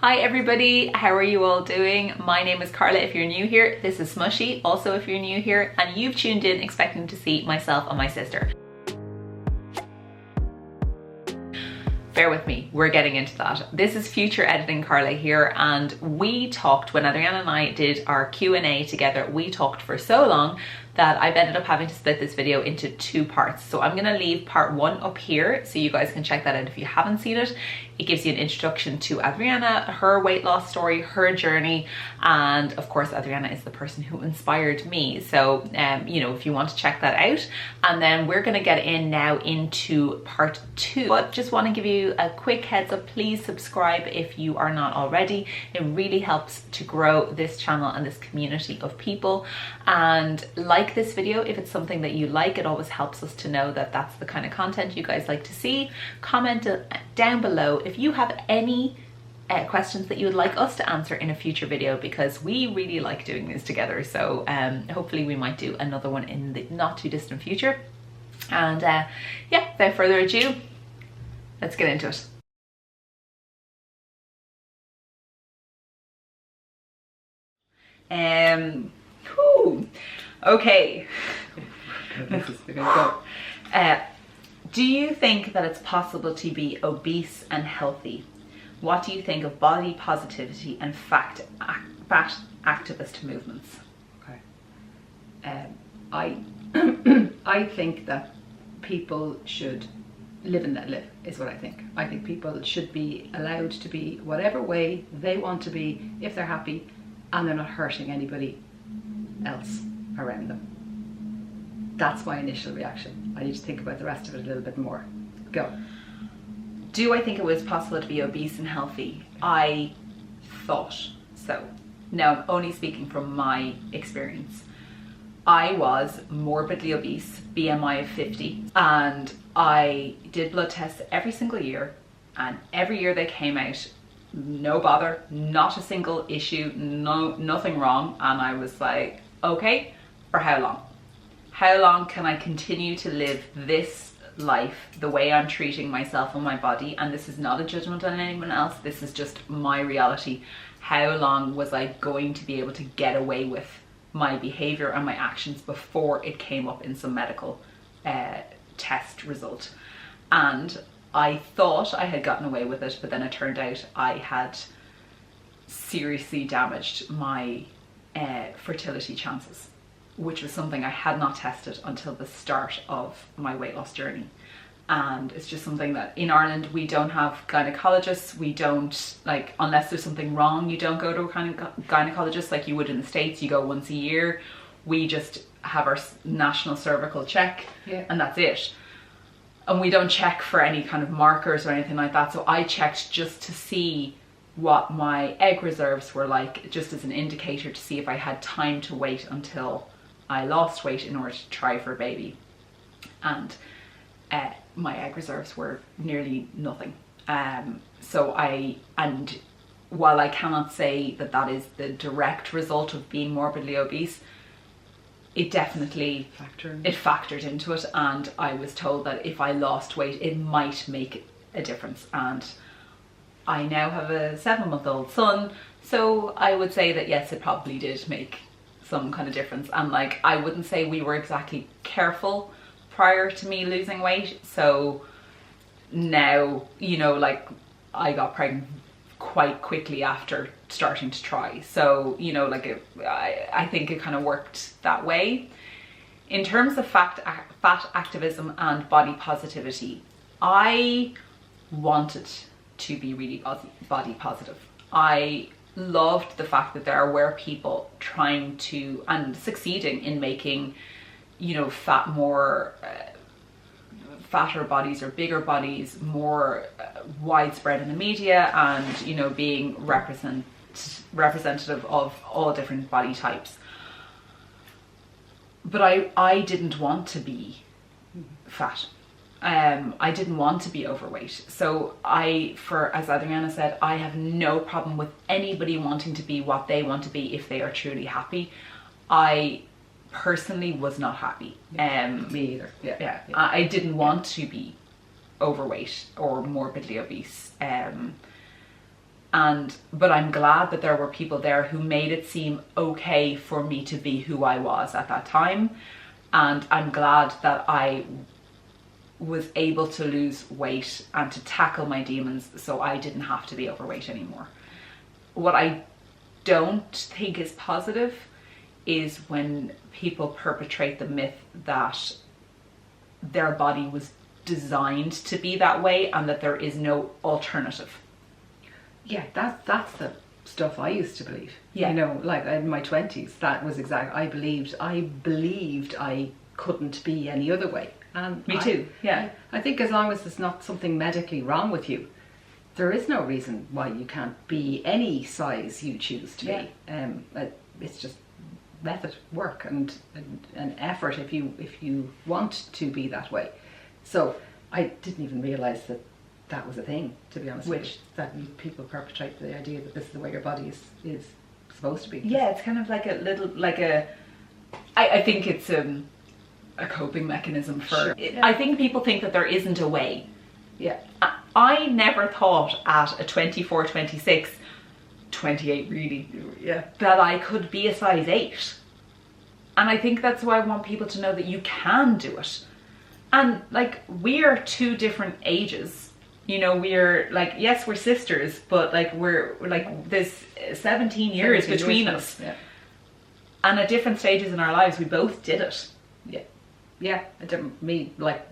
Hi everybody, how are you all doing? My name is Carla if you're new here, this is Smushy, also if you're new here, and you've tuned in expecting to see myself and my sister. Bear with me, we're getting into that. This is future editing Carla here, and we talked, when Addrianna and I did our Q&A together, we talked for so long that I've ended up having to split this video into two parts. So I'm gonna leave part one up here so you guys can check that out if you haven't seen it. It gives you an introduction to Addrianna, her weight loss story, her journey, and of course Addrianna is the person who inspired me. So you know, if you want to check that out. And then we're gonna get in now into part two. But just wanna give you a quick heads up, please subscribe if you are not already. It really helps to grow this channel and this community of people. And like this video if it's something that you like. It always helps us to know that that's the kind of content you guys like to see. Comment down below if you have any questions that you would like us to answer in a future video, because we really like doing this together. So hopefully we might do another one in the not too distant future. And yeah, without further ado, let's get into it. Okay. This is gonna go. Do you think that it's possible to be obese and healthy? What do you think of body positivity and fat activist movements? Okay. I think that people should live and let live, is what I think. I think people should be allowed to be whatever way they want to be if they're happy and they're not hurting anybody else around them. That's my initial reaction. I need to think about the rest of it a little bit more. Go. Do I think it was possible to be obese and healthy? I thought so. Now I'm only speaking from my experience. I was morbidly obese, BMI of 50, and I did blood tests every single year, and every year they came out, no bother, not a single issue, nothing wrong. And I was like, okay, for how long? How long can I continue to live this life the way I'm treating myself and my body? And this is not a judgment on anyone else, this is just my reality. How long was I going to be able to get away with my behavior and my actions before it came up in some medical test result? And I thought I had gotten away with it, but then it turned out I had seriously damaged my fertility chances, which was something I had not tested until the start of my weight loss journey. And it's just something that in Ireland we don't have gynecologists. We don't, like, unless there's something wrong, you don't go to a kind of gynecologist like you would in the States. You go once a year. We just have our national cervical check, yeah, and that's it. And we don't check for any kind of markers or anything like that. So I checked just to see what my egg reserves were like, just as an indicator to see if I had time to wait until I lost weight in order to try for a baby. And my egg reserves were nearly nothing. So and while I cannot say that that is the direct result of being morbidly obese, it definitely factored into it. And I was told that if I lost weight, it might make a difference. And I now have a 7-month-old son, so I would say that yes, it probably did make some kind of difference. And like, I wouldn't say we were exactly careful prior to me losing weight. So now, you know, like, I got pregnant quite quickly after starting to try. So, you know, like, I think it kind of worked that way. In terms of fat activism and body positivity, I wanted to be really body positive. I loved the fact that there were people trying to and succeeding in making, you know, fatter bodies or bigger bodies more widespread in the media, and, you know, being representative of all different body types. But I didn't want to be fat. I didn't want to be overweight. So as Addrianna said, I have no problem with anybody wanting to be what they want to be if they are truly happy. I personally was not happy. Me either. Yeah. I didn't want to be overweight or morbidly obese. But I'm glad that there were people there who made it seem okay for me to be who I was at that time. And I'm glad that I was able to lose weight and to tackle my demons so I didn't have to be overweight anymore. What I don't think is positive is when people perpetrate the myth that their body was designed to be that way and that there is no alternative. Yeah, that's the stuff I used to believe. Yeah. You know, like in my 20s, that was I believed I couldn't be any other way. And Me too, yeah. I think as long as there's not something medically wrong with you, there is no reason why you can't be any size you choose to be. It's just method, work, and effort if you want to be that way. So I didn't even realise that was a thing, to be honest with you, that people perpetrate the idea that this is the way your body is supposed to be. Yeah, it's kind of like I think it's a coping mechanism for... Sure. Yeah. I think people think that there isn't a way. Yeah. I never thought at a 24, 26, 28 really, that I could be a size 8. And I think that's why I want people to know that you can do it. And like, we're 2 different ages. You know, we're like, yes, we're sisters, but like we're like, there's 17 years between us. Yeah. And at different stages in our lives, we both did it. Yeah. Yeah, me like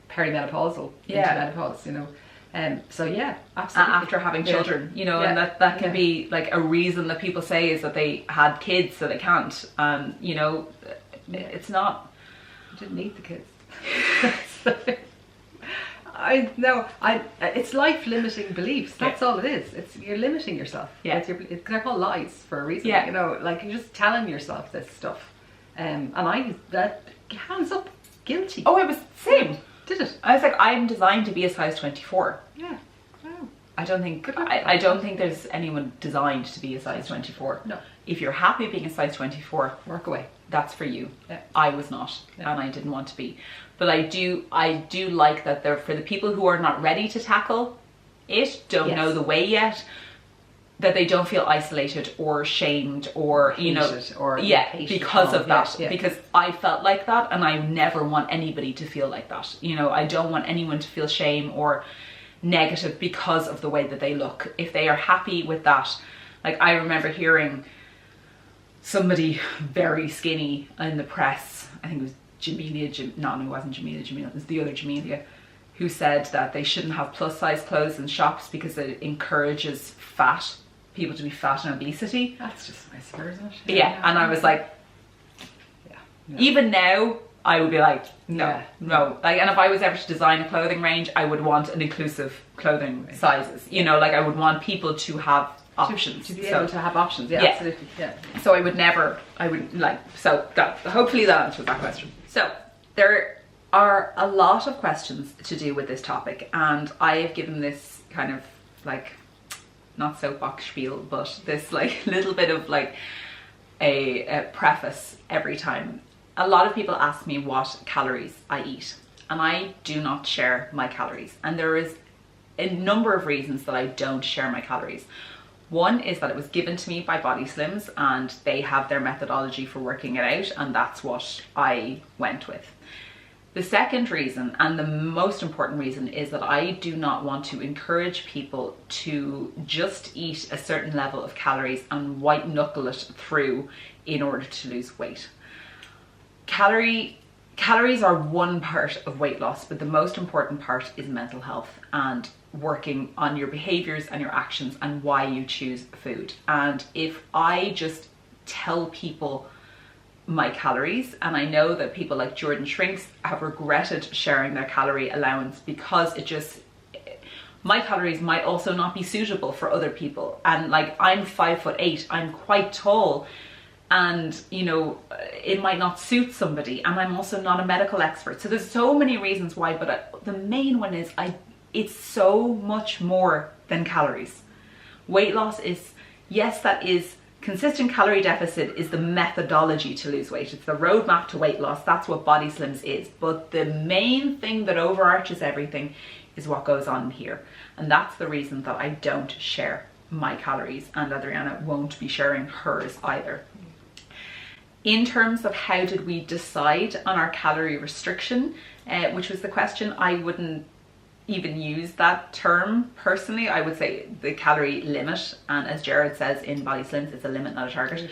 perimenopausal into menopause, you know. So yeah, absolutely. After having children, you know, and that can be like a reason that people say is that they had kids so they can't. You know, it's not. I didn't need the kids. It's life limiting beliefs. That's all it is. You're limiting yourself. Yeah. They're called lies for a reason. Yeah. You know, like you're just telling yourself this stuff. And hands up, guilty. Oh, it was the same. Did it? I was like, I'm designed to be a size 24. Yeah. Wow. I don't think there's anyone designed to be a size 24. No. If you're happy being a size 24, work away. That's for you. Yeah. I was not, and I didn't want to be. But I do like that for the people who are not ready to tackle it, don't know the way yet, that they don't feel isolated or shamed or hated, because of that. Yeah. Because I felt like that, and I never want anybody to feel like that. You know, I don't want anyone to feel shame or negative because of the way that they look. If they are happy with that, like I remember hearing somebody very skinny in the press, I think it was no, it wasn't Jamelia, it was the other Jamelia, who said that they shouldn't have plus size clothes in shops because it encourages people to be fat and obesity. That's just my spurs, isn't it? Yeah, and I was like, even now, I would be like, no. Like, and if I was ever to design a clothing range, I would want an inclusive clothing sizes. You know, like I would want people to have options. To be able to have options, absolutely. Yeah. So hopefully that answers that question. So there are a lot of questions to do with this topic, and I have given this kind of like, not soapbox spiel, but this like little bit of like a preface every time. A lot of people ask me what calories I eat, and I do not share my calories. And there is a number of reasons that I don't share my calories. One is that it was given to me by BodySlims, and they have their methodology for working it out, and that's what I went with. The second reason, and the most important reason, is that I do not want to encourage people to just eat a certain level of calories and white knuckle it through in order to lose weight. Calories are one part of weight loss, but the most important part is mental health and working on your behaviors and your actions and why you choose food. And if I just tell people my calories, and I know that people like Jordan Shrinks have regretted sharing their calorie allowance because my calories might also not be suitable for other people. And like, I'm 5'8", I'm quite tall, and you know, it might not suit somebody, and I'm also not a medical expert. So there's so many reasons why, but the main one is it's so much more than calories. Weight loss is, yes, that is consistent calorie deficit is the methodology to lose weight. It's the roadmap to weight loss. That's what BodySlims is. But the main thing that overarches everything is what goes on here. And that's the reason that I don't share my calories, and Addrianna won't be sharing hers either. In terms of how did we decide on our calorie restriction, which was the question, I wouldn't even use that term personally. I would say the calorie limit, and as Jared says in BodySlims, it's a limit, not a target.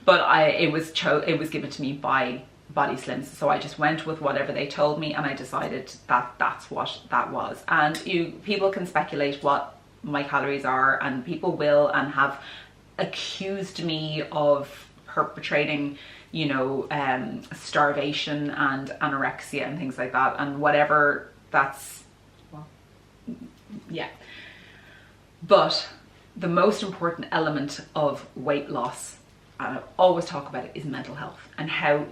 But it was given to me by BodySlims, so I just went with whatever they told me, and I decided that that's what that was. And people can speculate what my calories are, and people will, and have accused me of perpetrating, you know, starvation and anorexia and things like that, and whatever. That's, well, yeah. But the most important element of weight loss, and I always talk about it, is mental health, and how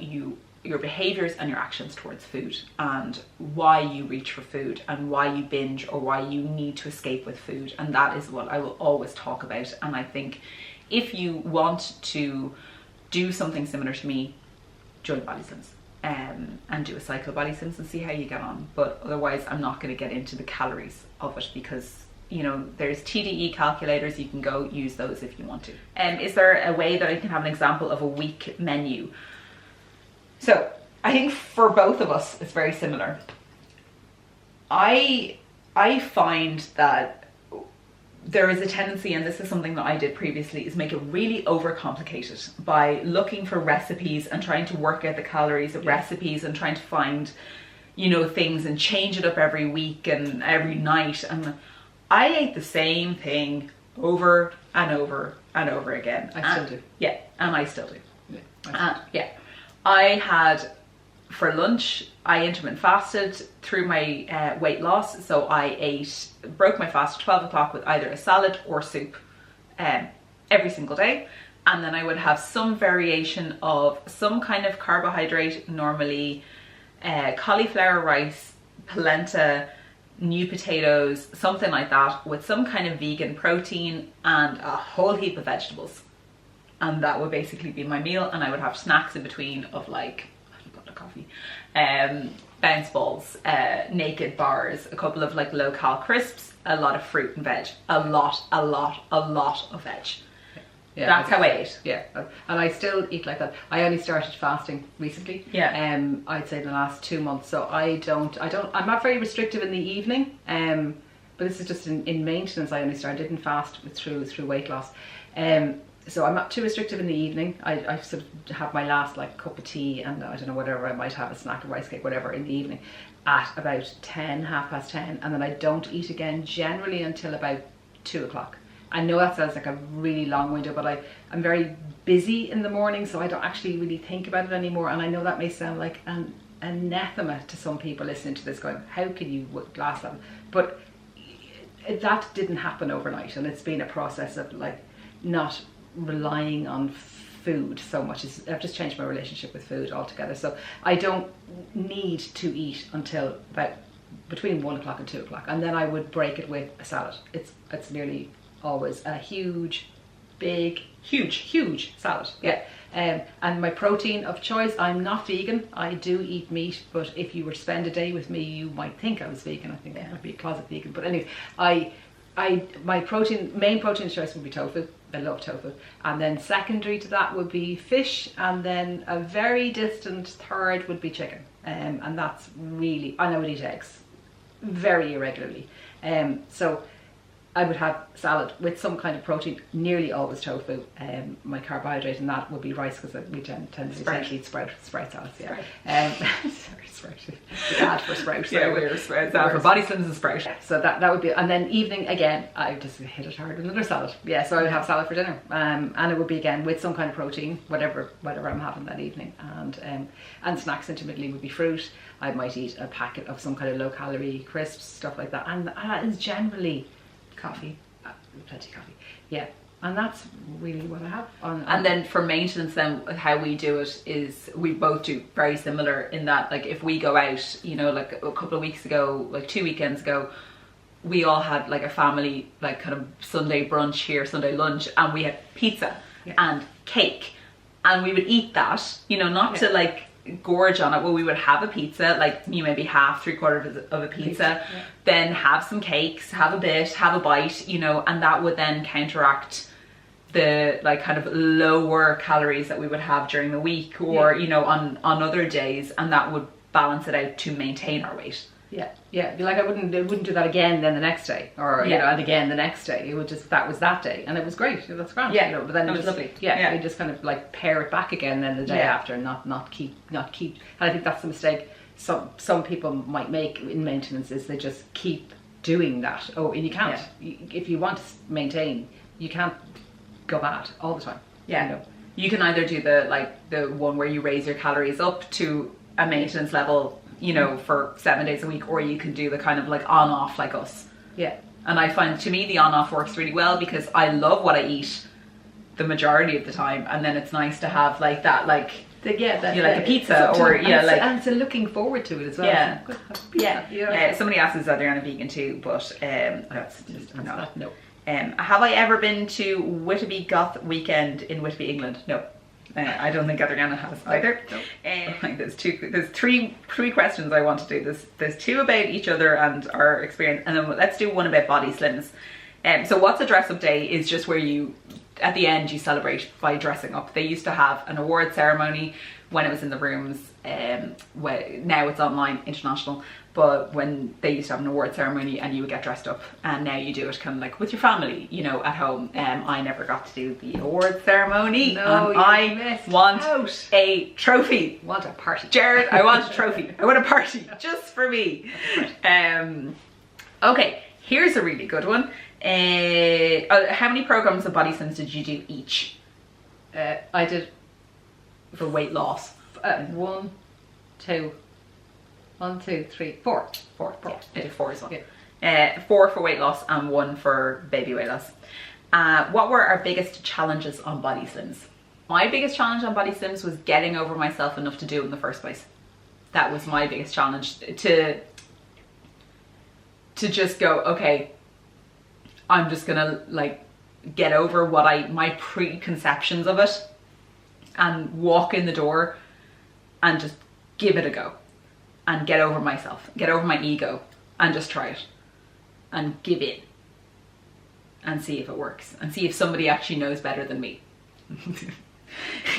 your behaviors and your actions towards food, and why you reach for food, and why you binge, or why you need to escape with food. And that is what I will always talk about. And I think if you want to do something similar to me, join BodySlims. And do a cycle of BodySlims and see how you get on. But otherwise, I'm not going to get into the calories of it, because, you know, there's TDE calculators. You can go use those if you want to. Is there a way that I can have an example of a week menu? So I think for both of us, it's very similar. I find that there is a tendency, and this is something that I did previously, is make it really overcomplicated by looking for recipes and trying to work out the calories of recipes, and trying to find, you know, things and change it up every week and every night. And I ate the same thing over and over and over again. I still do. Yeah, and I still do. Yeah. I had, for lunch, I intermittent fasted through my weight loss. So I broke my fast at 12 o'clock with either a salad or soup every single day. And then I would have some variation of some kind of carbohydrate, normally cauliflower rice, polenta, new potatoes, something like that, with some kind of vegan protein and a whole heap of vegetables. And that would basically be my meal. And I would have snacks in between of, like, coffee, bounce balls, naked bars, a couple of like low-cal crisps, a lot of fruit and veg, a lot of veg. Yeah, that's how I ate. Yeah, and I still eat like that. I only started fasting recently. Yeah. I'd say the last 2 months. So I'm not very restrictive in the evening. But this is just in maintenance. I only started, didn't fast through weight loss. So I'm not too restrictive in the evening. I sort of have my last like cup of tea, and I don't know, whatever, I might have a snack, a rice cake, whatever, in the evening at about 10:30, and then I don't eat again generally until about 2 o'clock. I know that sounds like a really long window, but I'm very busy in the morning, so I don't actually really think about it anymore. And I know that may sound like an anathema to some people listening to this, going, how can you last that? But that didn't happen overnight, and it's been a process of like not relying on food so much. I've just changed my relationship with food altogether. So I don't need to eat until about between 1 o'clock and 2 o'clock, and then I would break it with a salad. It's nearly always a huge salad. Yeah. And my protein of choice, I'm not vegan. I do eat meat, but if you were to spend a day with me, you might think I was vegan. I think I might be a closet vegan. But anyway, my main protein of choice would be tofu. I love tofu. And then secondary to that would be fish, and then a very distant third would be chicken. And that's really, and I would eat eggs very irregularly. So I would have salad with some kind of protein, nearly always tofu. My carbohydrate in that would be rice, because we tend to eat sprout salads. Yeah. Sprout. The ad for sprout. Yeah, we're sprout. For BodySlims and sprout. So that would be, and then evening again, I just hit it hard with another salad. Yeah, so I would have salad for dinner, and it would be again with some kind of protein, whatever I'm having that evening, and snacks intermittently would be fruit. I might eat a packet of some kind of low calorie crisps, stuff like that, and that is generally coffee, plenty of coffee. Yeah, and that's really what I have. And then for maintenance, then how we do it is we both do very similar in that, like, if we go out, you know, like a couple of weeks ago, like 2 weekends ago, we all had like a family like kind of Sunday brunch here, Sunday lunch, and we had pizza and cake, and we would eat that, you know, not to like gorge on it. Well, we would have a pizza, like maybe half, 3/4 of a pizza, yeah. then have some cakes, have a bit, have a bite, you know, and that would then counteract the like kind of lower calories that we would have during the week or, you know, on other days, and that would balance it out to maintain our weight. Yeah. Like I wouldn't do that again then the next day, or you know, and again the next day. It would just, that was that day, and it was great. That's grand. Yeah, you know, but then it was was lovely. Yeah, you just kind of like pare it back again then the day after, and not keep. And I think that's the mistake some people might make in maintenance, is they just keep doing that. Oh, and you can't. If you want to maintain, you can't go bad all the time. Yeah, you know? You can either do the one where you raise your calories up to a maintenance level, you know, for 7 days a week, or you can do the kind of like on off like us. Yeah. And I find, to me, the on off works really well, because I love what I eat the majority of the time, and then it's nice to have like that, like like a pizza, or and it's a looking forward to it as well. Yeah. Somebody asked, is Addrianna vegan too? But that's just no. No. Have I ever been to Whitby Goth Weekend in Whitby, England? No. I don't think Addrianna has either. No. There's three questions I want to do. There's two about each other and our experience, and then let's do one about BodySlims. So what's a dress up day is just where you, at the end, you celebrate by dressing up. They used to have an award ceremony when it was in the rooms. Now it's online, international. But when they used to have an award ceremony, and you would get dressed up, and now you do it kind of like with your family, you know, at home. I never got to do the award ceremony. No, I want a trophy. Want a party, Jared? I want a trophy. I want a party just for me. Okay, here's a really good one. How many programs of BodySlims did you do each? I did for weight loss. 1, 2, 3, 4. Yeah, I did 4 as well. Yeah. 4 for weight loss and 1 for baby weight loss. What were our biggest challenges on BodySlims? My biggest challenge on BodySlims was getting over myself enough to do it in the first place. That was my biggest challenge, to just go, okay, I'm just gonna like get over my preconceptions of it, and walk in the door and just give it a go, and get over myself, get over my ego, and just try it and give in and see if it works, and see if somebody actually knows better than me.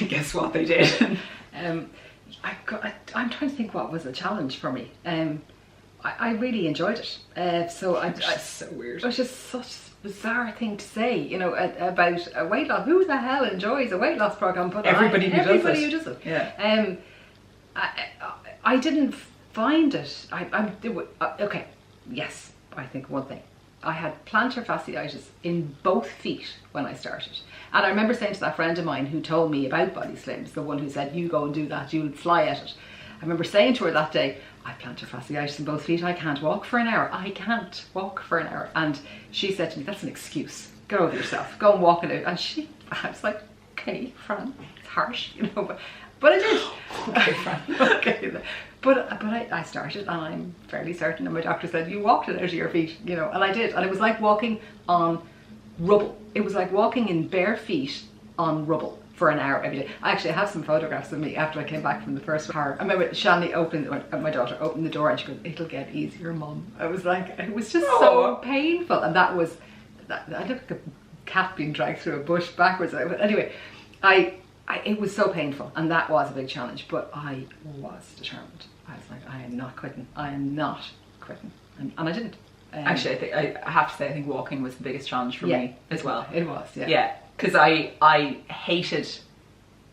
Guess what they did? I'm trying to think what was a challenge for me. I really enjoyed it. It's just so weird. It was just such a bizarre thing to say, you know, about a weight loss. Who the hell enjoys a weight loss program? But everybody who does it. Yeah. I didn't find it. Okay. Yes, I think one thing. I had plantar fasciitis in both feet when I started. And I remember saying to that friend of mine who told me about BodySlims, the one who said, you go and do that, you'll fly at it. I remember saying to her that day, I have plantar fasciitis in both feet, I can't walk for an hour. I can't walk for an hour. And she said to me, that's an excuse. Get over yourself. Go and walk it out. And I was like, okay, Fran, it's harsh, you know, but I did. Okay, Fran. Okay. But I started, and I'm fairly certain, and my doctor said, you walked it out of your feet, you know, and I did. And it was like walking on rubble. It was like walking in bare feet on rubble for an hour every day. I actually have some photographs of me after I came back from the first car. I remember Shani my daughter opened the door, and she goes, it'll get easier, Mum. I was like, it was just so painful. And I looked like a cat being dragged through a bush backwards. But anyway, it was so painful, and that was a big challenge, but I was determined. I was like, I am not quitting. I am not quitting. And I didn't. Actually, I have to say, I think walking was the biggest challenge for me as well. It was, yeah. Yeah, because I hated,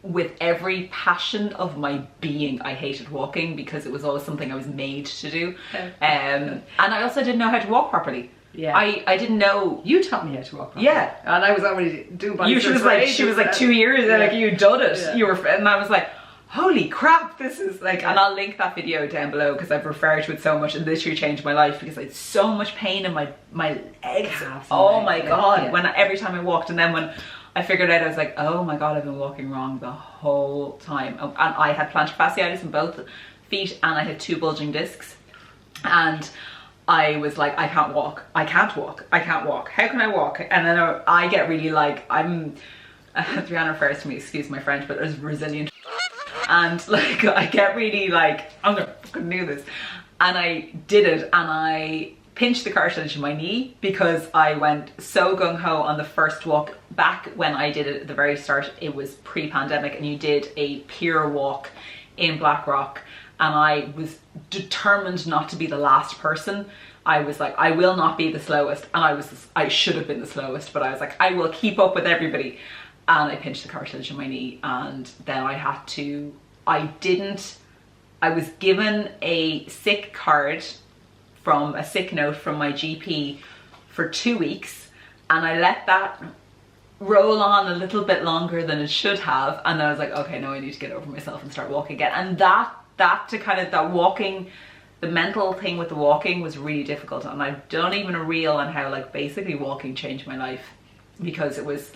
with every passion of my being, I hated walking, because it was always something I was made to do. And I also didn't know how to walk properly. Yeah, I didn't know. You taught me how to walk properly. Yeah, and I was already doing BodySlims. She was like 2 years, and like you'd done it. Yeah. You were, and I was like, holy crap, this is like. And I'll link that video down below, because I've referred to it so much, and literally changed my life, because I had so much pain in my legs. Oh my god! Yeah. When every time I walked, and then when I figured out, I was like, oh my god, I've been walking wrong the whole time. And I had plantar fasciitis in both feet, and I had 2 bulging discs, and I was like, I can't walk. How can I walk? And then I get really like, Addrianna refers to me, excuse my French, but as resilient. And like, I get really like, I'm gonna fucking do this. And I did it, and I pinched the cartilage in my knee because I went so gung-ho on the first walk. Back when I did it at the very start, it was pre-pandemic, and you did a pier walk in Blackrock, and I was determined not to be the last person. I was like, I will not be the slowest, and I should have been the slowest, but I was like, I will keep up with everybody. And I pinched the cartilage in my knee, and then I was given a sick card from a sick note from my GP for 2 weeks, and I let that roll on a little bit longer than it should have, and I was like, okay, no, I need to get over myself and start walking again. And that walking, the mental thing with the walking was really difficult, and I've done even a reel on how like basically walking changed my life, because it was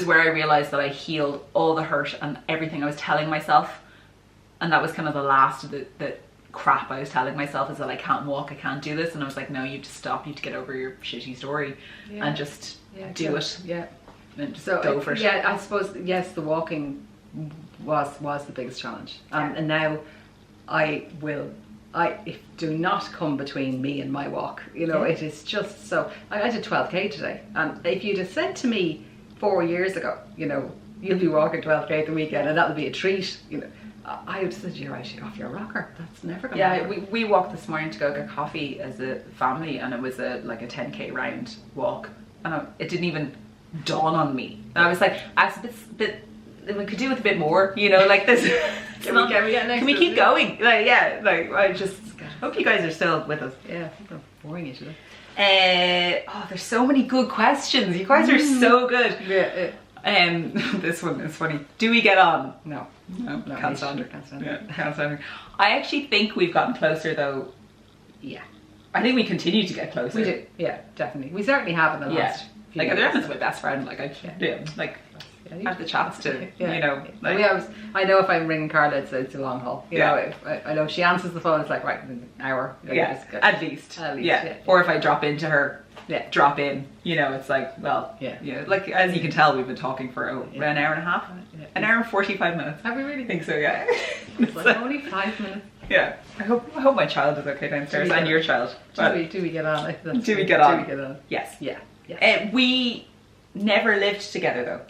where I realized that I healed all the hurt and everything I was telling myself. And that was kind of the last of the crap I was telling myself, is that I can't walk, I can't do this. And I was like, no, you have to stop, you have to get over your shitty story and just do it. Yeah. And just go for it. Yeah, I suppose, yes, the walking was the biggest challenge. And now do not come between me and my walk. You know, it is just so, I did 12K today. And if you'd have said to me 4 years ago, you know, you'll be walking 12K at the weekend and that'll be a treat, you know, I would have said, you're actually off your rocker. That's never going to happen. Yeah, we walked this morning to go get coffee as a family, and it was like a 10K round walk. And it didn't even dawn on me. And I was like, we could do with a bit more, you know, like this. Can we keep going? Like, yeah, like I just hope you guys are still with us. Yeah, I think I'm boring you today. There's so many good questions. You guys are so good. Yeah. This one is funny. Do we get on? No, can't stand her. Yeah, can't stand her. I actually think we've gotten closer though. Yeah, I think we continue to get closer. We do. Yeah, definitely. We certainly have in the last. Like Addrianna's my best friend. Like I have the chats to you know. Like, I know if I'm ringing Carla, it's a long haul. You know, I know if she answers the phone, it's like right an hour. At least. Yeah. Or if I drop into her. Yeah, drop in, you know, it's like, well, like as you can tell, we've been talking for an hour and a half, an hour and 45 minutes. Have we really? I think so, yeah. It's like only 5 minutes. Yeah, I hope my child is okay downstairs, and your child. Do we get on? Do we get on? Yes. Yeah. We never lived together though.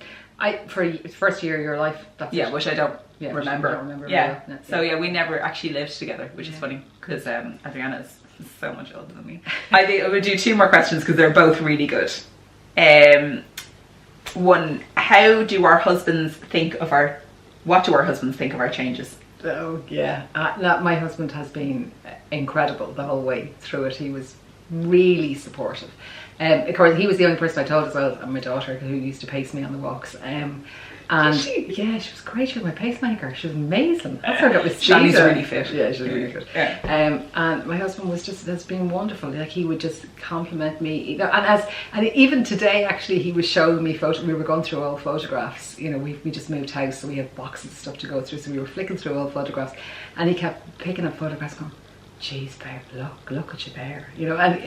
For first year of your life. That's which I don't remember. Don't remember. Yeah. So we never actually lived together, which is funny because Addrianna is so much older than me. I think I would do 2 more questions because they're both really good. One, what do our husbands think of our changes? Oh yeah, my husband has been incredible the whole way through it. He was really supportive. Of course, he was the only person I told as well, and my daughter who used to pace me on the walks. And she was great. She was my pacemaker. She was amazing. That's how I got with Shani's really fit. Yeah, she's really fit. Yeah. And my husband has been wonderful. Like he would just compliment me, you know. And even today, actually, he was showing me we were going through old photographs. You know, we just moved house, so we had boxes of stuff to go through. So we were flicking through old photographs, and he kept picking up photographs, going, "Jeez, babe, look at you there," you know. And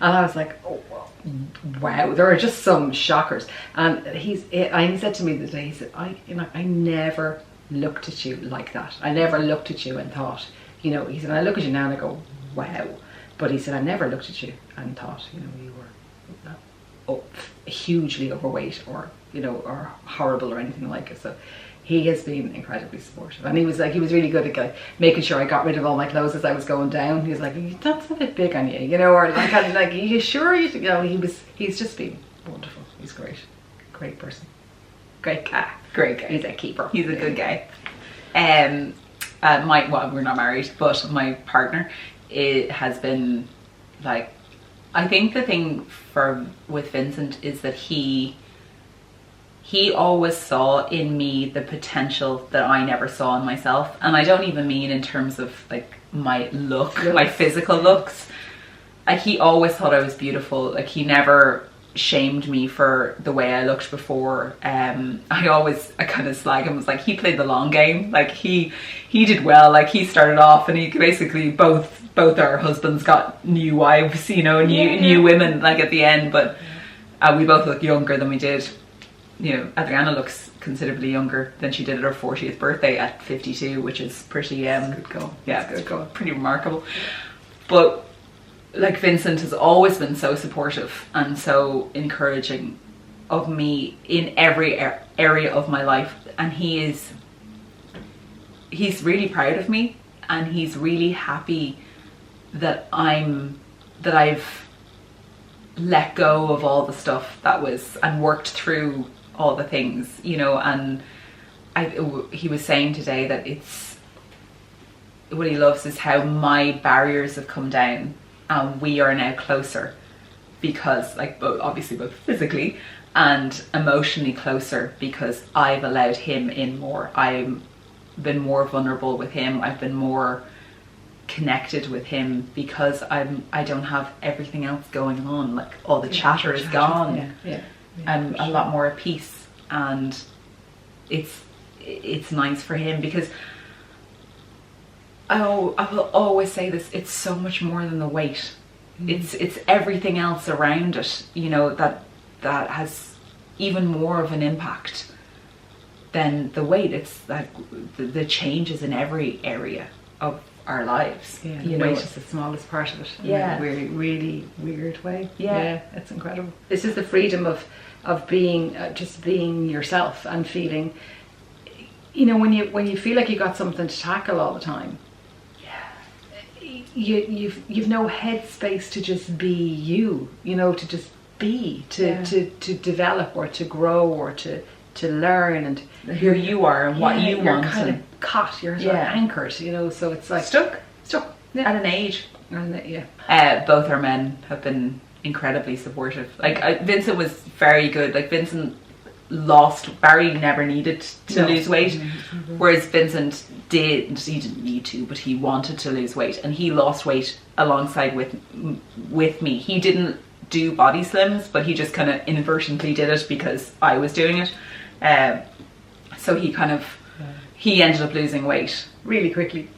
I was like, "Oh, wow!" There are just some shockers. And he said to me the day, he said, "I never looked at you like that. I never looked at you and thought, you know." He said, "I look at you now and I go, wow," but he said, "I never looked at you and thought, you know, you were hugely overweight or, you know, or horrible or anything like it." So he has been incredibly supportive, and he was really good at making sure I got rid of all my clothes as I was going down. He was like, "That's a bit big on you," you know, or like, "Are you sure?" You know, he's just been wonderful. He's great person, great guy. He's a keeper. He's a good guy. We're not married, but my partner, it has been like, I think the thing with Vincent is that he always saw in me the potential that I never saw in myself. And I don't even mean in terms of like my my physical looks. Like he always thought I was beautiful. Like he never shamed me for the way I looked before. I kind of slag him. Was like, he played the long game. Like he did well. Like he started off and he basically both our husbands got new wives, you know, new women like at the end. But we both look younger than we did you know, Addrianna looks considerably younger than she did at her 40th birthday at 52, which is pretty Good goal. yeah, Good goal. pretty remarkable. But like Vincent has always been so supportive and so encouraging of me in every area of my life, and he's really proud of me, and he's really happy that I've let go of all the stuff that was, and worked through all the things, you know. And he was saying today that it's what he loves is how my barriers have come down and we are now closer, because like obviously both physically and emotionally closer, because I've allowed him in more. I've been more vulnerable with him. I've been more connected with him because I don't have everything else going on. Like all the chatter is gone. I'm a lot more at peace, and it's nice for him, because I will always say this, it's so much more than the weight. It's everything else around it, you know, that has even more of an impact than the weight. It's like the changes in every area of our lives. Yeah, you the know, weight is the smallest part of it. Yeah. In a really, really weird way. Yeah. It's incredible. This is the freedom of being, just being yourself and feeling, you know, when you feel like you got something to tackle all the time. You've no headspace to just be you, you know, to just be, to develop or to grow or to learn, and here you are and what you you're want. kind of caught, you're sort of anchored, you know, so it's like stuck at an age. And both our men have been incredibly supportive. Like Vincent was very good. Like Vincent lost, Barry never needed to lose weight, whereas Vincent he didn't need to, but he wanted to lose weight, and he lost weight alongside with me. He didn't do BodySlims, but he just kind of inadvertently did it because I was doing it. So he ended up losing weight really quickly.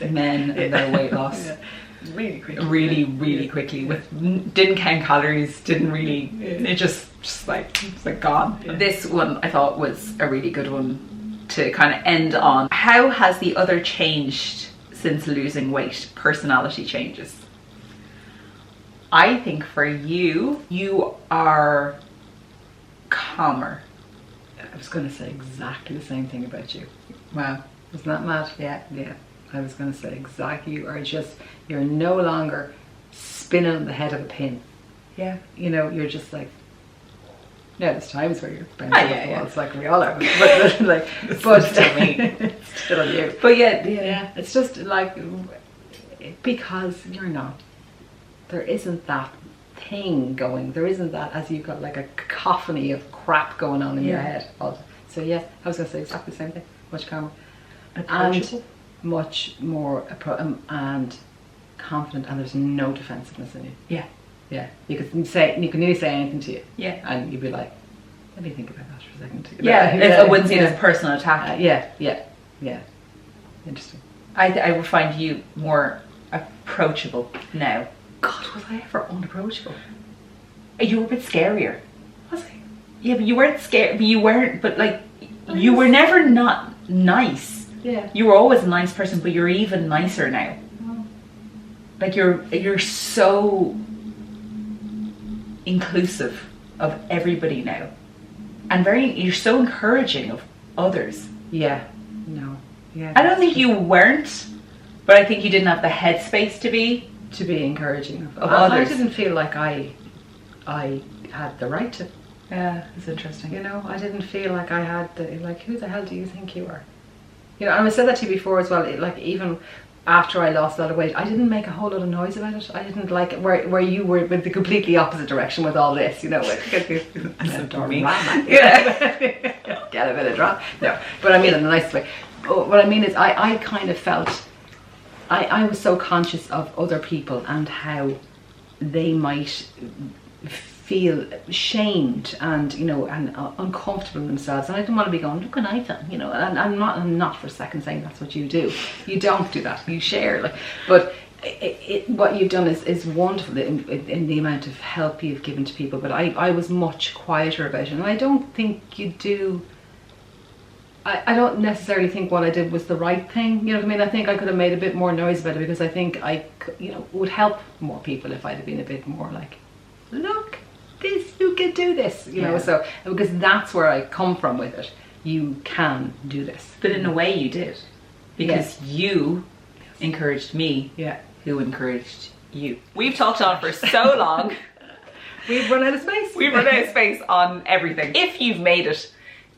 Men and their weight loss. Really quickly. Really quickly. Didn't count calories, didn't really, it just like, it's like gone. Yeah. This one I thought was a really good one to kind of end on. How has the other changed since losing weight? Personality changes. I think for you are calmer. I was going to say exactly the same thing about you. Wow. Isn't that mad? Yeah. I was going to say exactly. You're no longer spinning on the head of a pin. Yeah. You know, you're just like, yeah, there's times where you're bouncing off the walls, like we all are. But still me. It's still you. But yeah, it's just like, because you're not. There isn't that thing going. There isn't that, as you've got like a cacophony of crap going on in your head. So yeah, I was going to say exactly the same thing. Much calmer. Approachable. And much more and confident, and there's no defensiveness in you. Yeah, you can nearly say anything to you. Yeah, and you'd be like, let me think about that for a second. I wouldn't see it as a personal attack. Yeah. Interesting. I would find you more approachable now. God, was I ever unapproachable? You were a bit scarier. Was I? Yeah, but you weren't scared. But you weren't. But like, you were never not nice. Yeah. You were always a nice person, but you're even nicer now. Oh. Like you're so inclusive of everybody now, and you're so encouraging of others. Yeah. No. Yeah. I don't think you weren't, but I think you didn't have the headspace to be encouraging of others. I didn't feel like I had the right to. Yeah, it's interesting. You know, I didn't feel like I had who the hell do you think you are? You know, and I said that to you before as well. Like even after I lost a lot of weight, I didn't make a whole lot of noise about it. I didn't like it where you were with the completely opposite direction with all this. You know, get a bit of drama. No, but I mean in the nicest way. But what I mean is, I kind of felt. I was so conscious of other people and how they might feel shamed and, you know, and uncomfortable in themselves, and I didn't want to be going, look what I've done, you know. And I'm not for a second saying that's what you do. You don't do that. You share, like, but what you've done is wonderful in the amount of help you've given to people, but I was much quieter about it, and I don't think you do. I don't necessarily think what I did was the right thing, you know what I mean? I think I could have made a bit more noise about it, because I think I, you know, would help more people if I'd have been a bit more like, look, this, you can do this, you know, so, because that's where I come from with it. You can do this. But in a way you did, because you encouraged me, who encouraged you. We've talked on for so long. We've run out of space. We've run out of space on everything. If you've made it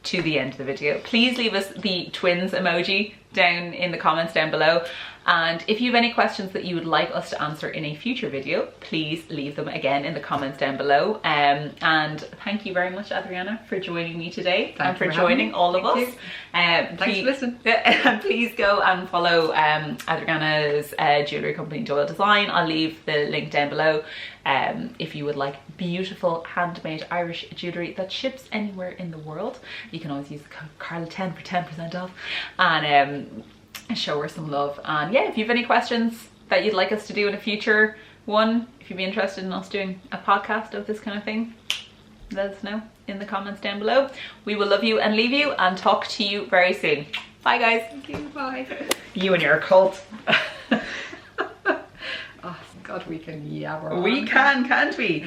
to the end of the video, please leave us the twins emoji down in the comments down below, and if you have any questions that you would like us to answer in a future video, please leave them again in the comments down below. And thank you very much, Addrianna, for joining me today and for joining all of us. Thanks for listening. And please go and follow Addrianna's jewellery company, Doyle Design. I'll leave the link down below. If you would like beautiful handmade Irish jewellery that ships anywhere in the world, you can always use the code Carla10 for 10% off, and show her some love. And yeah, if you have any questions that you'd like us to do in a future one, if you'd be interested in us doing a podcast of this kind of thing, let us know in the comments down below. We will love you and leave you and talk to you very soon. Bye guys. Thank you, bye. You and your cult. Oh God, we can yabber on. We can, can't we?